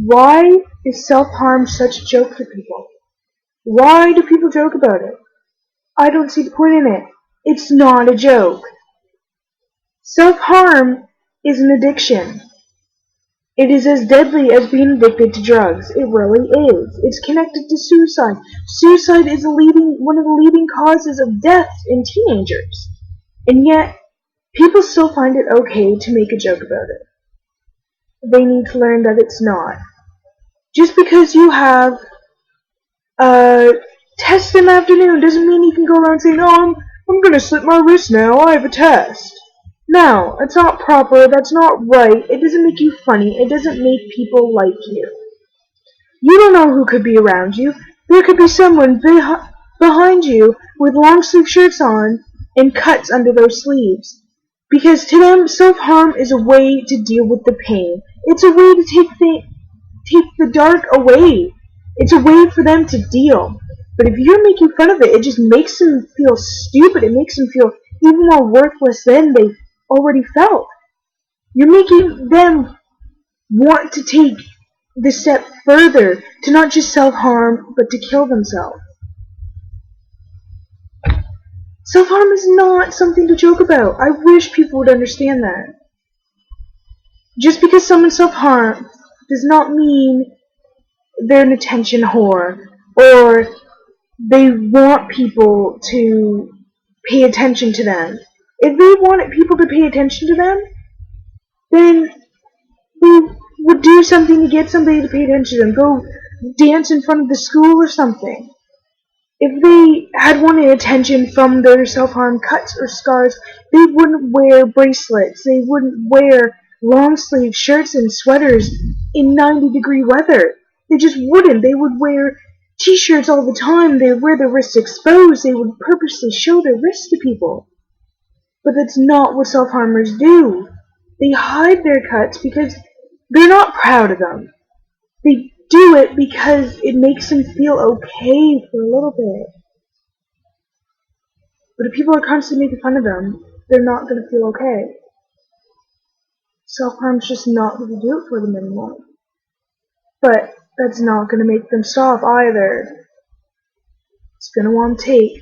Why is self-harm such a joke for people? Why do people joke about it? I don't see the point in it. It's not a joke. Self-harm is an addiction. It is as deadly as being addicted to drugs. It really is. It's connected to suicide. Suicide is one of the leading causes of death in teenagers. And yet, people still find it okay to make a joke about it. They need to learn that it's not. Just because you have a test in the afternoon doesn't mean you can go around saying, "Oh, I'm gonna slit my wrist now, I have a test." No, that's not proper, that's not right, it doesn't make you funny, it doesn't make people like you. You don't know who could be around you. There could be someone behind you with long sleeve shirts on and cuts under those sleeves. Because to them, self-harm is a way to deal with the pain. It's a way to take the dark away. It's a way for them to deal. But if you're making fun of it, it just makes them feel stupid. It makes them feel even more worthless than they already felt. You're making them want to take the step further, to not just self-harm, but to kill themselves. Self-harm is not something to joke about. I wish people would understand that. Just because someone self-harms does not mean they're an attention whore, or they want people to pay attention to them. If they wanted people to pay attention to them, then they would do something to get somebody to pay attention to them. Go dance in front of the school or something. If they had wanted attention from their self-harm cuts or scars, they wouldn't wear bracelets. They wouldn't wear long-sleeve shirts and sweaters in 90-degree weather. They just wouldn't. They would wear t-shirts all the time. They would wear their wrists exposed. They would purposely show their wrists to people. But that's not what self-harmers do. They hide their cuts because they're not proud of them. They do it because it makes them feel okay for a little bit. But if people are constantly making fun of them, they're not going to feel okay. Self-harm's just not going to do it for them anymore. But that's not going to make them stop either. It's going to want to take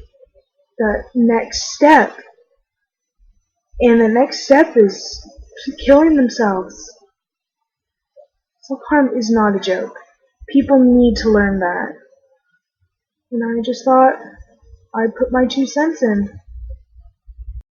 that next step. And the next step is killing themselves. Self-harm is not a joke. People need to learn that. And I just thought I'd put my 2 cents in.